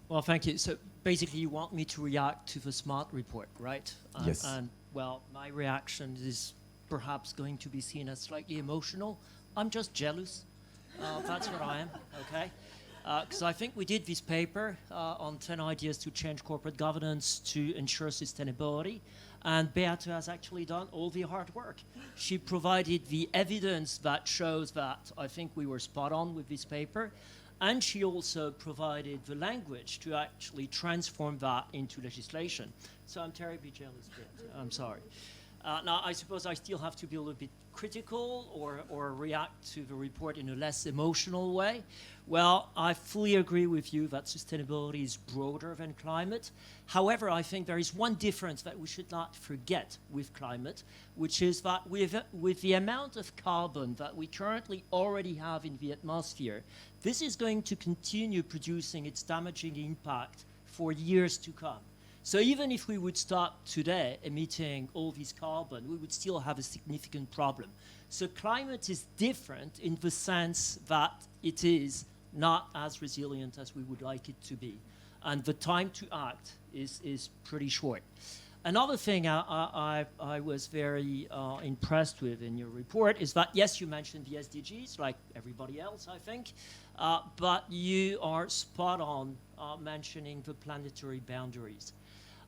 Well, thank you. So basically, you want me to react to the SMART report, right? Yes. And well, my reaction is perhaps going to be seen as slightly emotional. I'm just jealous. That's what I am, okay? Because I think we did this paper on 10 ideas to change corporate governance to ensure sustainability. And Beate has actually done all the hard work. She provided the evidence that shows that I think we were spot on with this paper. And she also provided the language to actually transform that into legislation. So I'm terribly jealous, Beate. I'm sorry. Now, I suppose I still have to be a little bit critical or react to the report in a less emotional way. Well, I fully agree with you that sustainability is broader than climate. However, I think there is one difference that we should not forget with climate, which is that with the amount of carbon that we currently already have in the atmosphere, this is going to continue producing its damaging impact for years to come. So even if we would stop today emitting all this carbon, we would still have a significant problem. So climate is different in the sense that it is not as resilient as we would like it to be. And the time to act is pretty short. Another thing I was very impressed with in your report is that, yes, you mentioned the SDGs, like everybody else, I think, but you are spot on mentioning the planetary boundaries.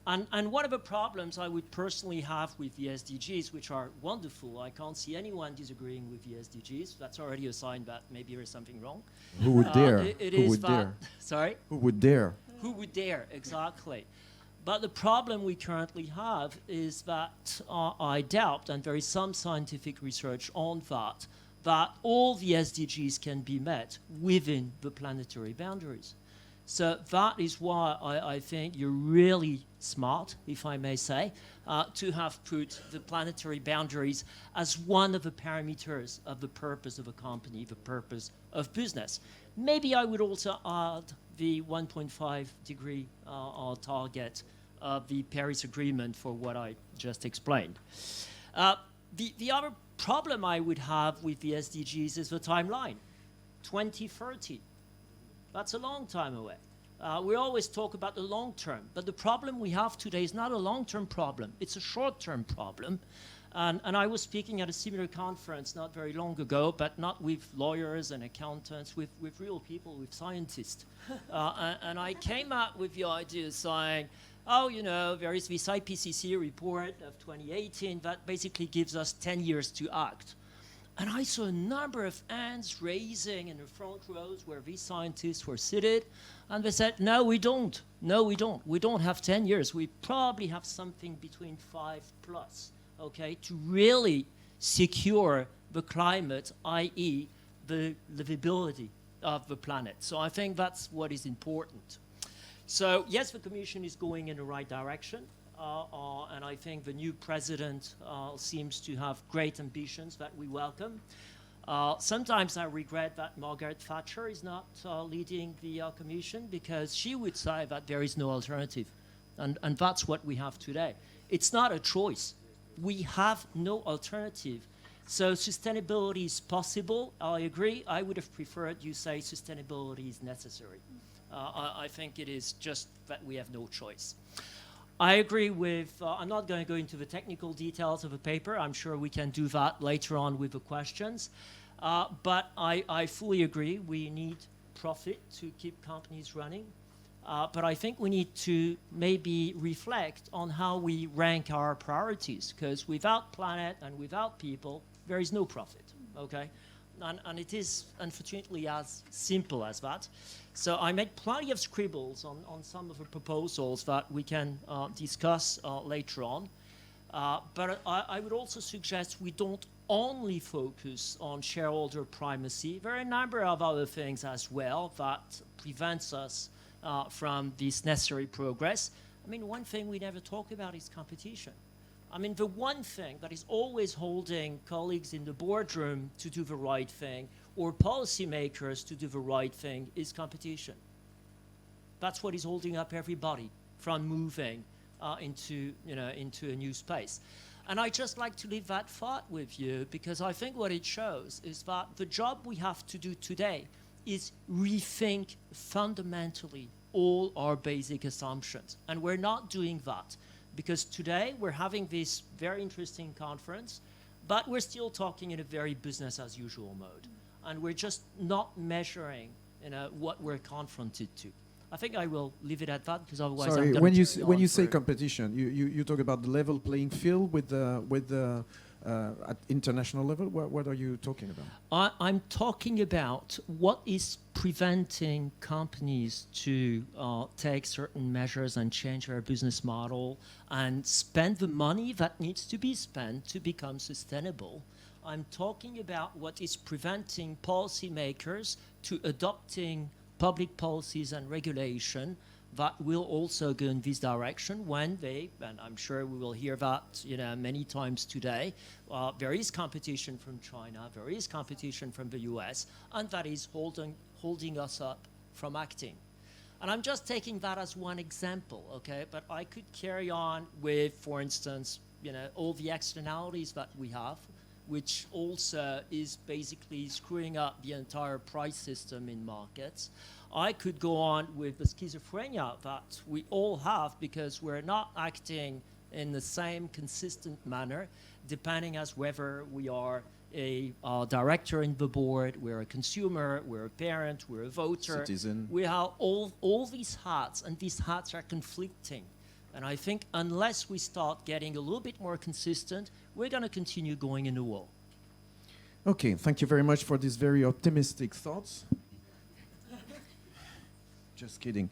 And one of the problems I would personally have with the SDGs, which are wonderful, I can't see anyone disagreeing with the SDGs. That's already a sign that maybe there is something wrong. Who would dare? Who would dare? Sorry? Who would dare? Who would dare, exactly. But the problem we currently have is that I doubt, and there is some scientific research on that all the SDGs can be met within the planetary boundaries. So that is why I think you're really smart, if I may say, to have put the planetary boundaries as one of the parameters of the purpose of a company, the purpose of business. Maybe I would also add the 1.5 degree target of the Paris Agreement for what I just explained. The other problem I would have with the SDGs is the timeline, 2030. That's a long time away. We always talk about the long term, but the problem we have today is not a long-term problem. It's a short-term problem. And I was speaking at a similar conference not very long ago, but not with lawyers and accountants, with real people, with scientists. And I came out with the idea saying, oh, you know, there is this IPCC report of 2018 that basically gives us 10 years to act. And I saw a number of hands raising in the front rows where these scientists were seated. And they said, no, we don't. No, we don't. We don't have 10 years. We probably have something between 5 plus, okay, to really secure the climate, i.e. the livability of the planet. So I think that's what is important. So yes, the Commission is going in the right direction. And I think the new president seems to have great ambitions that we welcome. Sometimes I regret that Margaret Thatcher is not leading the Commission, because she would say that there is no alternative. And that's what we have today. It's not a choice. We have no alternative. So sustainability is possible. I agree. I would have preferred you say sustainability is necessary. I think it is just that we have no choice. I agree with, I'm not going to go into the technical details of the paper. I'm sure we can do that later on with the questions. But I fully agree. We need profit to keep companies running. But I think we need to maybe reflect on how we rank our priorities, because without planet and without people, there is no profit, okay? And it is, unfortunately, as simple as that. So I made plenty of scribbles on some of the proposals that we can discuss later on. But I would also suggest we don't only focus on shareholder primacy. There are a number of other things as well that prevents us from this necessary progress. I mean, one thing we never talk about is competition. I mean, the one thing that is always holding colleagues in the boardroom to do the right thing, or policymakers to do the right thing, is competition. That's what is holding up everybody from moving into a new space. And I just like to leave that thought with you, because I think what it shows is that the job we have to do today is rethink fundamentally all our basic assumptions. And we're not doing that because today we're having this very interesting conference, but we're still talking in a very business as usual mode. And we're just not measuring, what we're confronted to. I think I will leave it at that because otherwise Sorry, I'm when you going when you say competition, you talk about the level playing field with the at international level. What are you talking about? I'm talking about what is preventing companies to take certain measures and change their business model and spend the money that needs to be spent to become sustainable. I'm talking about what is preventing policymakers to adopting public policies and regulation that will also go in this direction when they, and I'm sure we will hear that many times today, there is competition from China, there is competition from the US, and that is holding us up from acting. And I'm just taking that as one example, okay? But I could carry on with, for instance, all the externalities that we have, which also is basically screwing up the entire price system in markets. I could go on with the schizophrenia that we all have because we're not acting in the same consistent manner, depending as whether we are a director in the board, we're a consumer, we're a parent, we're a voter. Citizen. We have all these hats, and these hats are conflicting. And I think unless we start getting a little bit more consistent, we're going to continue going in the wall. Okay, thank you very much for these very optimistic thoughts. Just kidding.